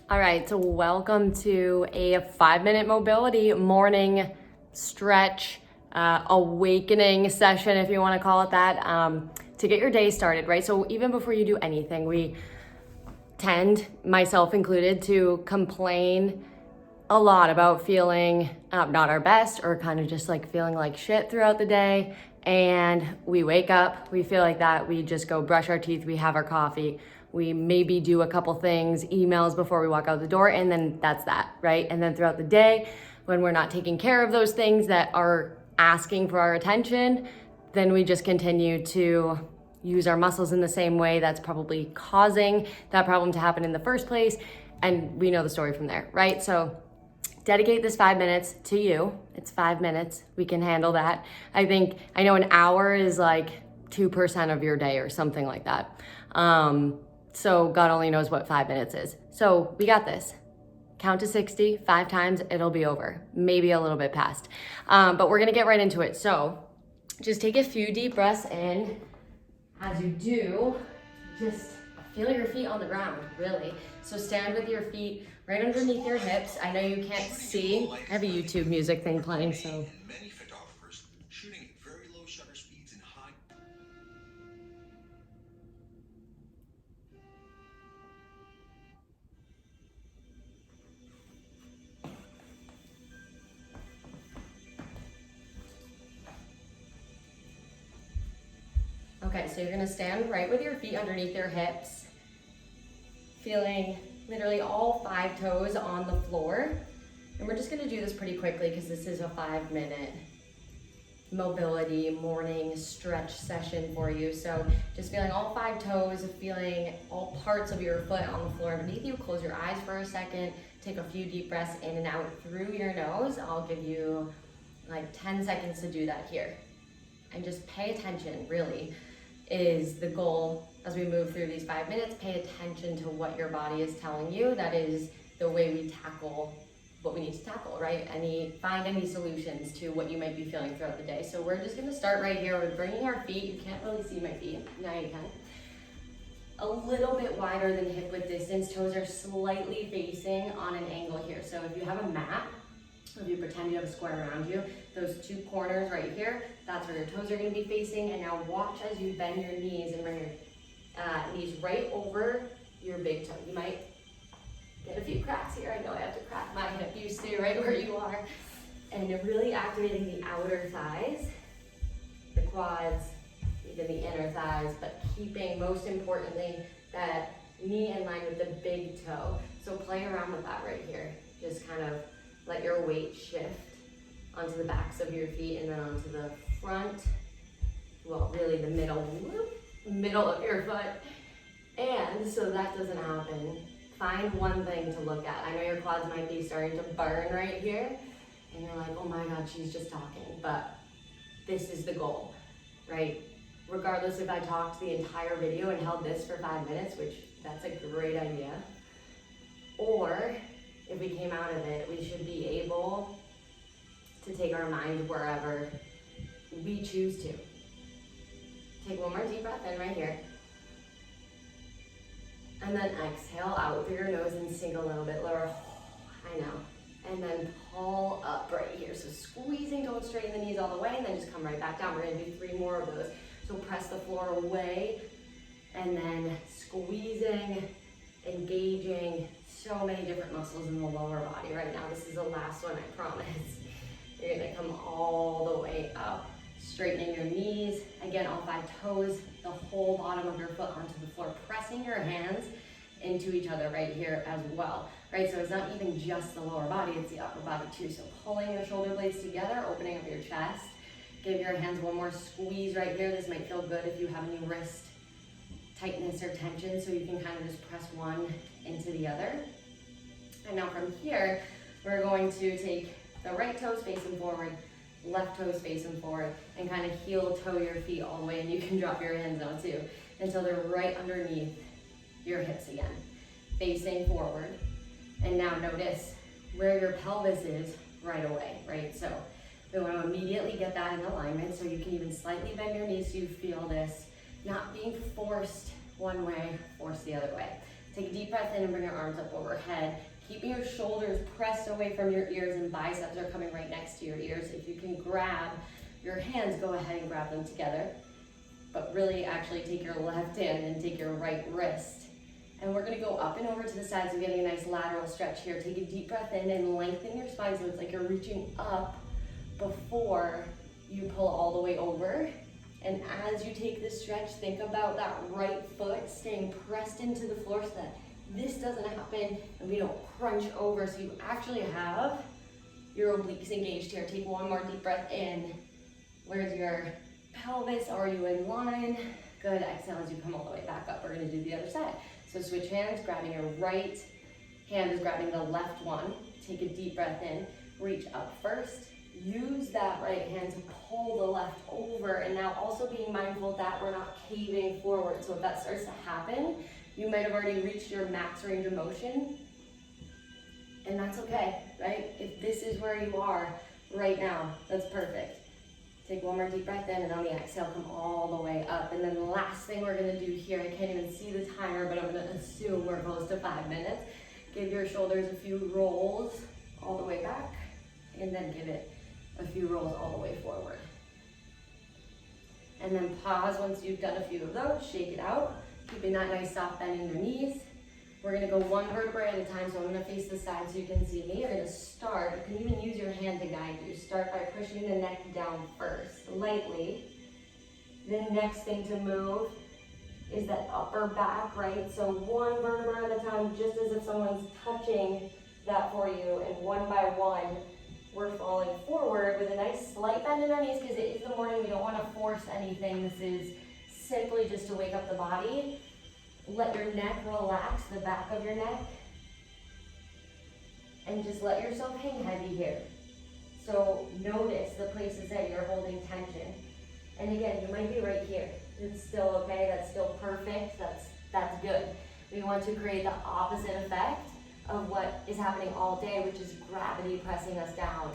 All right, so welcome to a 5-minute mobility morning stretch, awakening session, if you want to call it that, to get your day started, right? So even before you do anything, we tend, myself included, to complain a lot about feeling not our best or kind of just like feeling like shit throughout the day. And we wake up, we feel like that, we just go brush our teeth, we have our coffee, we maybe do a couple things, emails before we walk out the door, and then that's that, right? And then throughout the day, when we're not taking care of those things that are asking for our attention, then we just continue to use our muscles in the same way that's probably causing that problem to happen in the first place. And we know the story from there, right? So dedicate this 5 minutes to you. It's 5 minutes. We can handle that. I know an hour is like 2% of your day or something like that. So God only knows what 5 minutes is. So we got this. Count to 60, 5 times, it'll be over. Maybe a little bit past. But we're gonna get right into it. So just take a few deep breaths in. As you do, just feel your feet on the ground, really. So stand with your feet right underneath your hips. I know you can't see. I have a YouTube music thing playing, so. Many photographers shooting at very low shutter speeds and high. Okay, so you're gonna stand right with your feet underneath your hips, feeling literally all 5 toes on the floor. And we're just gonna do this pretty quickly because this is a 5-minute mobility morning stretch session for you. So just feeling all 5 toes, feeling all parts of your foot on the floor underneath you. Close your eyes for a second, take a few deep breaths in and out through your nose. I'll give you like 10 seconds to do that here. And just pay attention, really, is the goal as we move through these 5 minutes. Pay attention to what your body is telling you. That is the way we tackle what we need to tackle, right? Find any solutions to what you might be feeling throughout the day. So we're just gonna start right here with bringing our feet. You can't really see my feet, now you can. A little bit wider than hip width distance. Toes are slightly facing on an angle here. So if you have a mat, if you pretend you have a square around you, those 2 corners right here, that's where your toes are gonna be facing. And now watch as you bend your knees and bring your knees right over your big toe. You might get a few cracks here. I know I have to crack my hip. You stay right where you are. And you're really activating the outer thighs, the quads, even the inner thighs, but keeping, most importantly, that knee in line with the big toe. So play around with that right here. Just kind of let your weight shift onto the backs of your feet and then onto the front, well, really the middle of your foot. And so that doesn't happen, find one thing to look at. I know your quads might be starting to burn right here, and you're like, oh my God, she's just talking, but this is the goal, right? Regardless if I talked the entire video and held this for 5 minutes, which that's a great idea, or if we came out of it, we should be able to take our mind wherever we choose to. Take one more deep breath in right here. And then exhale out through your nose and sink a little bit lower. I know. And then pull up right here. So squeezing, don't straighten the knees all the way, and then just come right back down. We're gonna do 3 more of those. So press the floor away, and then squeezing, engaging so many different muscles in the lower body right now. This is the last one, I promise. You're gonna come all the way up, straightening your knees. Again, all 5 toes, the whole bottom of your foot onto the floor, pressing your hands into each other right here as well, right? So it's not even just the lower body, it's the upper body too. So pulling your shoulder blades together, opening up your chest. Give your hands one more squeeze right here. This might feel good if you have any wrist tightness or tension, so you can kind of just press one into the other. And now from here, we're going to take the right toes facing forward, left toes facing forward, and kind of heel toe your feet all the way, and you can drop your hands down too, until they're right underneath your hips again, facing forward. And now notice where your pelvis is right away, right? So we want to immediately get that in alignment, so you can even slightly bend your knees so you feel this, not being forced one way, forced the other way. Take a deep breath in and bring your arms up overhead. Keeping your shoulders pressed away from your ears and biceps are coming right next to your ears. If you can grab your hands, go ahead and grab them together. But really actually take your left hand and take your right wrist. And we're gonna go up and over to the sides. We're getting a nice lateral stretch here. Take a deep breath in and lengthen your spine so it's like you're reaching up before you pull all the way over. And as you take this stretch, think about that right foot staying pressed into the floor so that this doesn't happen and we don't crunch over. So you actually have your obliques engaged here. Take one more deep breath in. Where's your pelvis? Are you in line? Good. Exhale as you come all the way back up. We're gonna do the other side. So switch hands, grabbing your right hand is grabbing the left one. Take a deep breath in, reach up first. Use that right hand to pull the left over, and now also being mindful that we're not caving forward. So if that starts to happen, you might have already reached your max range of motion, and that's okay, right? If this is where you are right now, that's perfect. Take one more deep breath in, and on the exhale, come all the way up. And then the last thing we're gonna do here, I can't even see the timer, but I'm gonna assume we're close to 5 minutes. Give your shoulders a few rolls all the way back, and then give it a few rolls all the way forward. And then pause once you've done a few of those, shake it out, keeping that nice soft bend in your knees. We're gonna go one vertebra at a time, so I'm gonna face the side so you can see me. You're gonna start, you can even use your hand to guide you. Start by pushing the neck down first, lightly. The next thing to move is that upper back, right? So one vertebra at a time, just as if someone's touching that for you, and one by one, we're falling forward with a nice slight bend in our knees because it is the morning. We don't want to force anything. This is simply just to wake up the body. Let your neck relax, the back of your neck. And just let yourself hang heavy here. So notice the places that you're holding tension. And again, you might be right here. It's still okay, that's still perfect, that's good. We want to create the opposite effect of what is happening all day, which is gravity pressing us down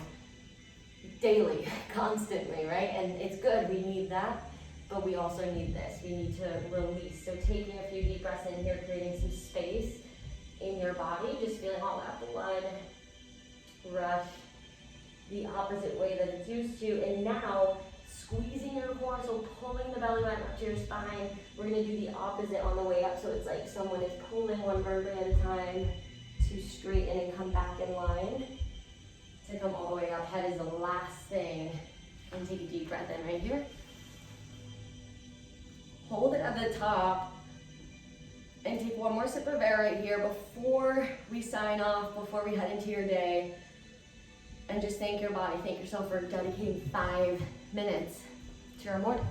daily, constantly, right? And it's good, we need that, but we also need this. We need to release. So taking a few deep breaths in here, creating some space in your body, just feeling all that blood rush the opposite way that it's used to. And now, squeezing your core, so pulling the belly button up to your spine. We're gonna do the opposite on the way up. So it's like someone is pulling one vertebra at a time to straighten and come back in line. To come all the way up, head is the last thing. And take a deep breath in right here. Hold it at the top. And take one more sip of air right here before we sign off, before we head into your day. And just thank your body, thank yourself for dedicating 5 minutes to your morning.